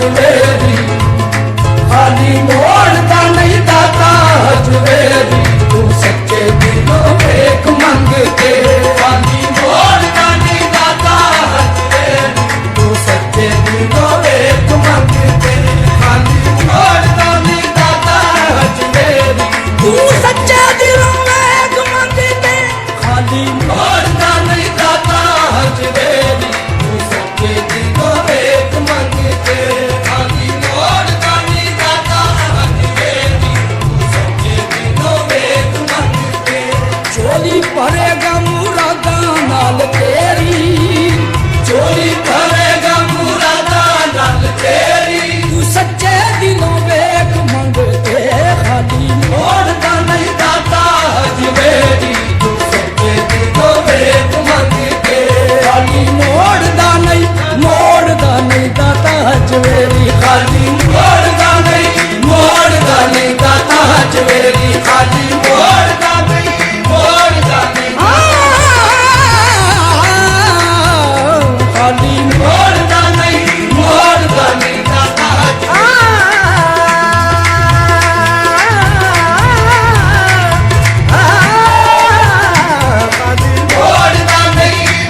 ਹਜਵੇਰੀ ਖਾਲੀ ਮੋੜਦਾ ਨਹੀਂ ਦਾਤਾ ਹਜਵੇਰੀ ਤੂੰ ਸੱਚੇ ਦਿਲੋਂ ਵੇਖ ਮੰਗ ਕੇ ਖਾਲੀ ਮੋੜਦਾ ਨਹੀਂ ਦਾਤਾ ਹਜਵੇਰੀ ਤੂੰ ਸੱਚੇ ਦਿਲੋਂ ਵੇਖ ਮੰਗ ਕੇ ਖਾਲੀ ਮੋੜਦਾ ਨਹੀਂ ਦਾਤਾ ਹਜਵੇਰੀ ਤੂੰ ਸੱਚੇ ਦਿਲੋਂ ਵੇਖ ਮੰਗ ਕੇ ਖਾਲੀ ਮੋੜਦਾ ਨਹੀਂ ਦਾਤਾ ਹਜਵੇਰੀ ਤੂੰ ਸੱਚੇ ਦਿਲੋਂ ਵੇਖ ਮੰਗ ਕੇ ਖਾਲੀ ਮੋੜਦਾ ਨਹੀਂ ਦਾਤਾ ਹਜਵੇਰੀ ਤੂੰ ਸੱਚੇ ਦਿਲੋਂ ਵੇਖ ਮੰਗ ਕੇ ਝੋਲੀ ਭਰੇਗਾ ਮੁਰਾਦਾਂ ਨਾਲ ਤੇਰੀ ਝੋਲੀ ਭਰੇਗਾ ਮੁਰਾਦਾਂ ਨਾਲ ਤੇਰੀ ਤੂੰ ਸੱਚੇ ਦਿਲੋਂ ਵੇਖ ਮੰਗ ਕੇ ਖਾਲੀ ਮੋੜਦਾ ਨਹੀਂ ਦਾਤਾ ਹਜਵੇਰੀ ਤੂੰ ਸੱਚੇ ਦਿਲੋਂ ਵੇਖ ਮੰਗ ਕੇ ਖਾਲੀ ਮੋੜਦਾ ਨਹੀਂ ਦਾਤਾ ਹਜਵੇਰੀ ਖਾਲੀ ਮੋੜਦਾ ਨਹੀਂ ਦਾਤਾ ਹਜਵੇਰੀ ਖਾਲੀ ਮੋੜਦਾ ਨਹੀਂ ਖਾਲੀ ਮੋੜਦਾ ਨਹੀਂ ਦਾਤਾ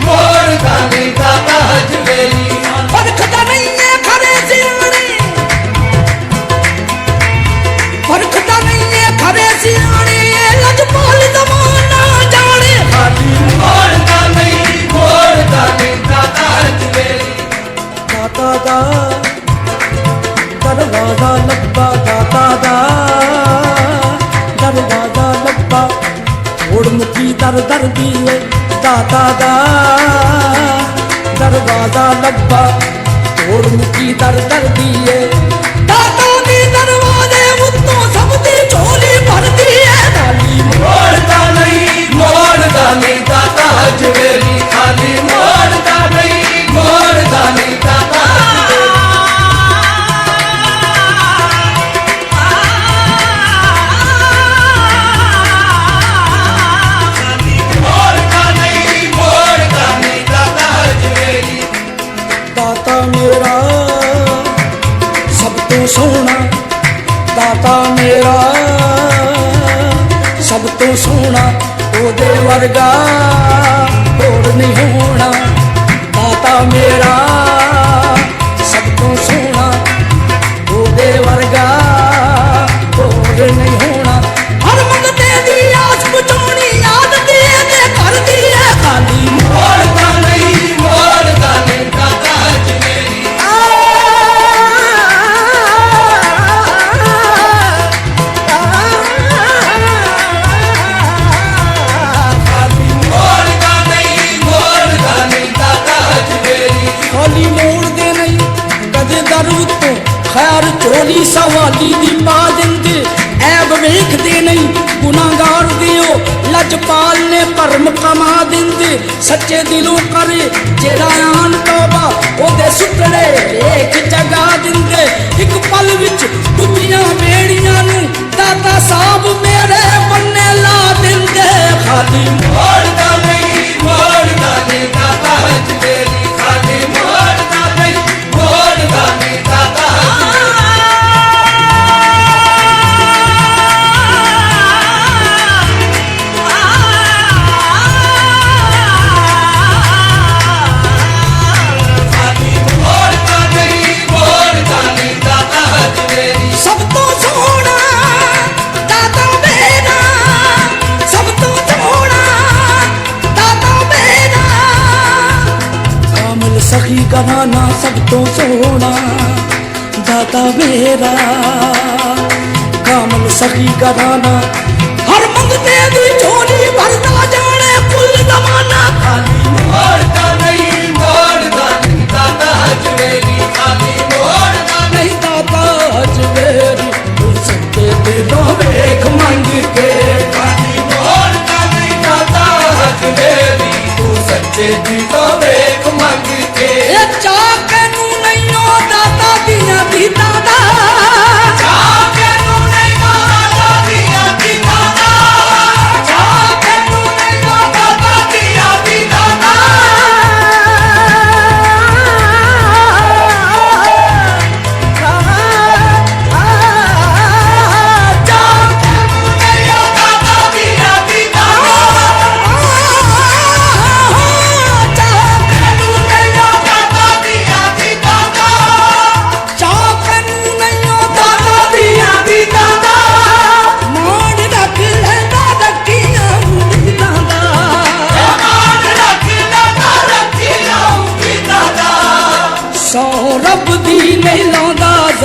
ਮੋੜਦਾ ਨਹੀਂ ਦਾਤਾ ਹਜਵੇਰੀ ਫਰਕਦਾ ਨਹੀਂ ਏ ਖਰੇ ਸਿਆਣੇ ਫਰਕਦਾ ਨਹੀਂ ਏ ਖਰੇ ਸਿਆਣੇ ਲਜਪਾਲ ਜ਼ਮਾਨਾ ਜਾਣੇ ਖਾਲੀ ਮੋੜਦਾ ਨਹੀਂ ਦਾਤਾ ਹਜਵੇਰੀ ਦਾਤਾ ਦਾ ਦਰਵਾਜ਼ਾ ਲੱਭਾ ਦਾਤਾ ਦਾ ਦਰਵਾਜ਼ਾ ਲੱਭਾ ਓੜ ਮੁਖੀ ਦਰ ਦੀਏ ਦਾਤਾ ਦਾ ਦਰਵਾਜ਼ਾ ਲੱਭਾ ਓੜ ਮੁਖੀ ਦਰ ਦੀਏ ਦਾਤਾ ਦੀ ਦਰਵਾਜ਼ੇ ਉੱਤੋਂ ਸਭ ਦੀ ਝੋਲੀ ਭਰਦੀ ਏ ਖਾਲੀ ਮੋੜਦਾ ਨਹੀਂ ਦਾਤਾ ਹਜਵੇਰੀ ਖਾਲੀ ਮੋੜਦਾ ਨਹੀਂ ਦਾਤਾ ਦਾਤਾ ਮੇਰਾ ਸਭ ਤੋਂ ਸੋਹਣਾ ਦਾਤਾ ਮੇਰਾ ਸਭ ਤੋਂ ਸੋਹਣਾ ਉਹਦੇ ਵਰਗਾ ਹੋਰ ਨਹੀਂ ਹੋਣਾ ਦਾਤਾ ਮੇਰਾ ਸਭ ਤੋਂ ਸੋਹਣਾ ਉਹਦੇ ਵਰਗਾ ਹੋਰ ਨਹੀਂ ਹੋਣਾ ਹਰ ਮੰਗਤੇ ਦੀ ਆਸ ਬੁਝਾਉਣੀ ਯਾਦ ਦੀ ਤੇ ਕਰਦੀ ਏ ਖਾਲੀ ਮੋੜਦਾ ਨਹੀਂ ਦਾਤਾ ਹਜਵੇਰੀ ਖਾਲੀ ਮੋੜਦਾ ਨਹੀਂ ਦਾਤਾ ਹਜਵੇਰੀ ਖਾਲੀ ਮੋੜਦੇ ਨਹੀਂ ਕਦੇ ਦਰ ਉੱਤੋਂ ਖੈਰ ਝੋਲੀ ਸਵਾਲੀ ਦੀ ਪਾ ਦਿੰਦੇ ਐਬ ਵੇਖਦੇ ਨਹੀਂ ਗੁਨਾਹਗਾਰ ਦਿਓ ਲਜਪਾਲ ਨੇ ਭਰਮ ਕਮਾ ਦਿੰਦੇ ਸੱਚੇ ਦਿਲੋਂ ਕਰੇ ਜਿਹੜਾ ਆਨ ਤੋਬਾ ਉਹਦੇ ਸੁੱਕੜੇ ਵੇਖ ਜਗਾ ਦਿੰਦੇ ਇੱਕ ਪਲ ਵਿੱਚ ਡੁੱਬੀਆਂ ਬੇੜੀਆਂ ਨੂੰ ਦਾਤਾ ਸਾਹਿਬ ਮੇਰੇ ਬੰਨੇ ਲਾ ਦਿੰਦੇ ਖਾਲੀ ਮੋੜਦਾ ਨਹੀਂ ਦਾਤਾ ਹਜਵੇਰੀ ਖਾਲੀ ਮੋੜਦਾ ਨਹੀਂ ਦਾਤਾ ਸਭ ਤੋਂ ਸੋਹਣਾ ਦਾਤਾ ਮੇਰਾ ਸਭ ਤੋਂ ਸੋਹਣਾ ਦਾਤਾ ਮੇਰਾ ਕਾਮਲ ਸਖੀ ਕਹਾਣਾ ਸਭ ਤੋਂ ਸੋਹਣਾ ਦਾਤਾ ਮੇਰਾ ਕਾਮਲ ਸਖੀ ਕਹਾਣਾ ਹਰ ਮੰਗਤੇ ਦੀ ਝੋਲੀ ਭਰਦਾ ਜਾਣੇ ਕੁੱਲ ਜ਼ਮਾਨਾ ਖਾਲੀ ਮੋੜਦਾ ਨਹੀਂ ਦਾਤਾ ਹਜਵੇਰੀ ਖਾਲੀ ਮੋੜਦਾ ਨਹੀਂ ਦਾਤਾ ਹਜਵੇਰੀ ਤੂੰ ਸੱਚੇ ਦਿਲੋਂ ਵੇਖ ਮੰਗ ਕੇ ਖਾਲੀ ਮੋੜਦਾ ਨਹੀਂ ਦਾਤਾ ਹਜਵੇਰੀ ਤੂੰ ਸੱਚੇ ਦਿਲੋਂ ਵੇਖ ਮੰਗ ਕੇ ਇਹ ਚਾਹ ਕੇ ਨੂੰ ਨਹੀਂ ਓ ਦਾਤਾ ਦੀਆਂ ਦੀਦਾਂ ਦਾ ਚਾਹ ਕੇ ਨੂੰ ਨਹੀਂ ਓ ਦਾਤਾ ਦੀਆਂ ਦੀਦਾਂ ਦਾ ਚਾਹ ਕੇ ਨੂੰ ਨਹੀਂ ਓ ਦਾਤਾ ਦੀਆਂ ਦੀਦਾਂ ਦਾ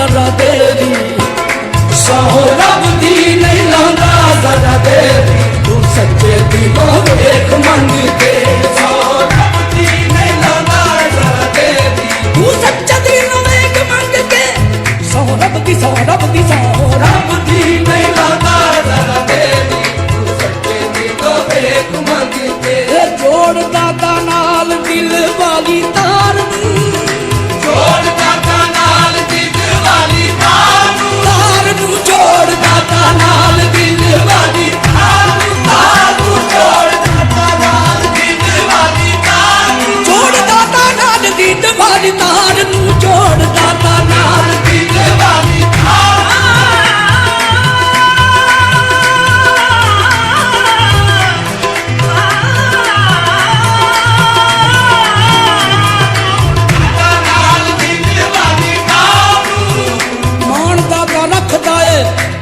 ਜ਼ਰਾ ਦੇਰੀ ਸਹੁੰ ਰੱਬ ਦੀ ਨਹੀਂ ਲਾਉਂਦਾ ਜ਼ਰਾ ਦੇਰੀ ਤੂੰ ਸੱਚੇ ਦਿਲੋਂ ਵੇਖ ਮੰਗ ਕੇ ਸਹੁੰ ਰੱਬ ਦੀ ਨਹੀਂ ਲਾਉਂਦਾ ਜ਼ਰਾ ਦੇਰੀ ਤੂੰ ਸੱਚੇ ਦਿਲੋਂ ਵੇਖ ਮੰਗ ਕੇ ਸਹੁੰ ਰੱਬ ਦੀ ਸਹੁੰ ਰੱਬ ਦੀ ਸਹੁੰ ਰੱਬ ਦੀ ਨਹੀਂ ਲਾਉਂਦਾ ਜ਼ਰਾ ਦੇਰੀ ਤੂੰ ਸੱਚੇ ਦਿਲੋਂ ਵੇਖ ਮੰਗ ਕੇ ਜੋੜ ਦਾਤਾ ਨਾਲ ਦਿਲ ਵਾਲੀ ਤਾਰ ਨੂੰ ਜੋੜ ਦਾਤਾ ਨਾਲ ਦਿਲ ਵਾਲੀ ਤਾਰ ਨੂੰ ਜੋੜ ਦਾਤਾ ਨਾਲ ਦਿਲ ਵਾਲੀ ਤਾਰ ਨੂੰ ਜੋੜ ਦਾਤਾ ਨਾਲ ਦਿਲ ਵਾਲੀ ਤਾਰ ਨੂੰ ਜੋੜ ਦਾਤਾ ਨਾਲ ਦਿਲ ਵਾਲੀ ਤਾਰ ਨੂੰ ਜੋੜ ਦਾਤਾ ਨਾਲ ਦਿਲ ਵਾਲੀ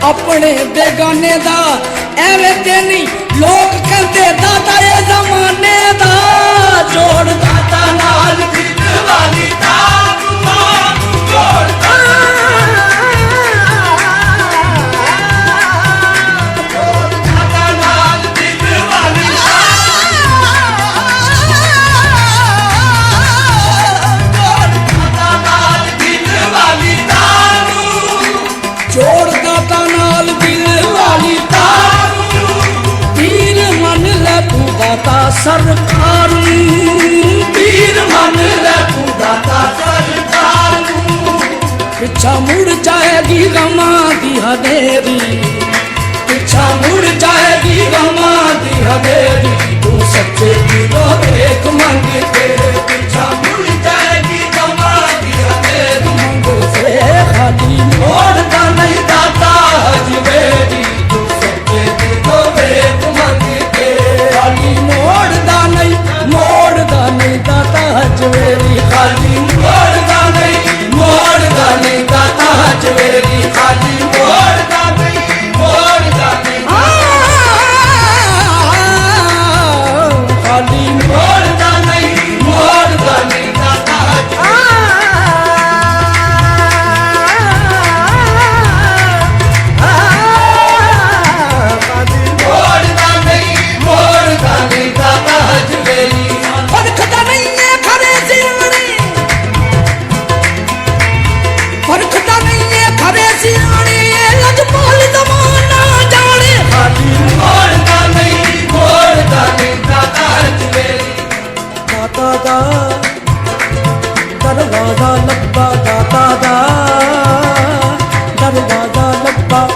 ਆਪਣੇ ਬੇਗਾਨੇ ਦਾ ਐਵੇਂ ਤੇ ਨਹੀਂ ਲੋਕ ਕਹਿੰਦੇ ਦਾਤਾ ਇਹ ਜ਼ਮਾਨੇ ਦਾ ਜੋੜ ਦਾਤਾ ਨਾਲ ਦਿਲ ਵਾਲੀ ਤਾਰ ਨੂੰ ਜੋੜ ਦਾਤਾ ਨਾਲ ਦਿਲ ਵਾਲੀ ਜੋੜ ਦਾਤਾ ਨਾਲ ਦਿਲ ਵਾਲੀ ਤਾਰ ਪੀਰ ਮੰਨ ਲੈ ਤੂੰ ਦਾਤਾ ਸਰਕਾਰ ਪੀਰ ਮੰਨ ਲੈ ਤੂੰ ਦਾਤਾ ਸਰਕਾਰ ਪਿੱਛਾ ਮੁੜ ਜਾਏਗੀ ਗਮਾਂ ਦੀ ਹਨੇਰੀ ਪਿੱਛਾ ਮੁੜ ਜਾਏਗੀ ਗਮਾਂ ਦੀ ਹਨੇਰੀ ਤੂੰ ਸੱਚੇ ਦਿਲੋਂ ਵੇਖ ਮੰਗ ਕੇ ਪਿੱਛਾ ਮੁੜ ਜਾਏਗੀ ਗਮਾਂ ਦੀ ਹਨੇਰੀ ਮੰਗ ਸੇ ਖਾਲੀ ਮੋੜਦਾ ਨਹੀਂ ਦਾਤਾ ਹਜਵੇਰੀ ਤੂੰ ਸੱਚੇ ਦਿਲੋਂ ਵੇਖ ਮੰਗ ਕੇ ਖਾਲੀ ਮੋੜਦਾ ਨਹੀਂ ਦਾਤਾ ਹਜਵੇਰੀ ਖਾਲੀ ਮੋੜਦਾ ਨਹੀਂ ਦਾਤਾ ਹਜਵੇਰੀ ਖਾਲੀ ਮੋੜਦਾ ਨਹੀਂ ਖਾਲੀ ਮੋੜਦਾ ਨਹੀਂ ਦਾਤਾ ਦਰਵਾਜ਼ਾ ਲੱਭਾ ਦਾਤਾ ਦਾ ਦਰਵਾਜ਼ਾ ਲੱਭਾ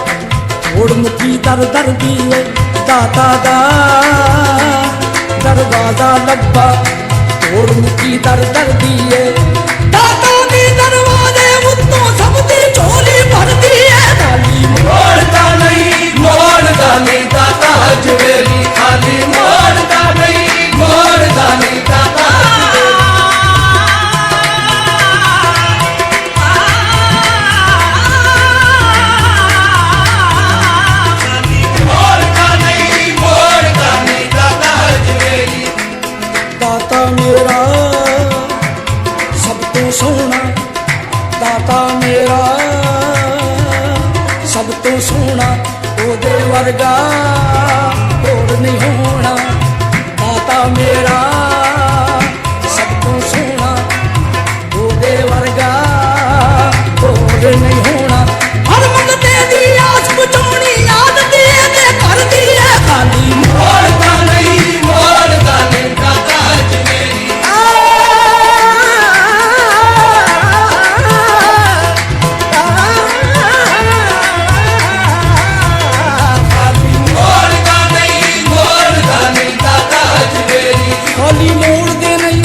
ਓੜ ਮੁਕੀ ਦਰ ਦੀਏ ਦਾਤਾ ਦਾ ਦਰਵਾਜ਼ਾ ਲੱਭਾ ਓੜ ਮੁਕੀ ਦਰ ਦੀਏ ਦਾਤਾ ਦੀ ਦਰਵਾਜ਼ੇ ਉੱਤੋਂ ਸਭ ਦੀ ਝੋਲੀ ਭਰਦੀ ਏ ਖਾਲੀ ਮੋੜਦਾ ਨਹੀਂ ਦਾਤਾ ਹਜਵੇਰੀ ਖਾਲੀ ਮੋੜਦਾ ਨਹੀਂ ਦਾਤਾ ਦਾਤਾ ਮੇਰਾ ਸਭ ਤੋਂ ਸੋਹਣਾ ਦਾਤਾ ਮੇਰਾ ਸਭ ਤੋਂ ਸੋਹਣਾ ਉਹਦੇ ਵਰਗਾ ਹੋਰ ਨਹੀਂ ਹੋਣਾ ਦਾਤਾ ਮੇਰਾ ਸਭ ਤੋਂ ਸੋਹਣਾ ਉਹਦੇ ਵਰਗਾ ਹੋਰ ਨਹੀਂ ਹੋਣਾ ਹਰ ਮੰਗਤੇ ਦੀ ਆਸ ਬਚਾਉਣੀ ਯਾਦ ਦੀ ਤੇ ਕਰਦੀ ਏ ਖਾਲੀ ਮੋੜਦਾ ਨਹੀਂ ਦਾਤਾ ਹਜਵੇਰੀ ਖਾਲੀ ਮੋੜਦੇ ਨਹੀਂ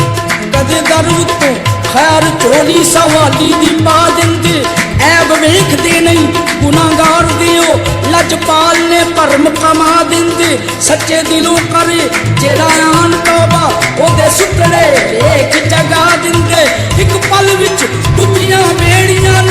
ਕਦੇ ਦਰ ਉੱਤੋਂ ਖੈਰ ਝੋਲੀ ਸਵਾਲੀ ਦੀ ਪਾ ਦਿੰਦੇ ਐਬ ਵੇਖਦੇ ਨਹੀਂ ਗੁਨਾਹਗਾਰ ਦਿਓ ਲਜਪਾਲ ਨੇ ਭਰਮ ਕਮਾ ਦਿੰਦੇ ਸੱਚੇ ਦਿਲੋਂ ਕਰੇ ਜਿਹੜਾ ਆਨ ਤੋਬਾ ਉਹਦੇ ਸੁਪਨੇ ਵੇਖ ਜਗਾ ਦਿੰਦੇ ਇੱਕ ਪਲ ਵਿੱਚ ਡੁੱਬੀਆਂ ਬੇੜੀਆਂ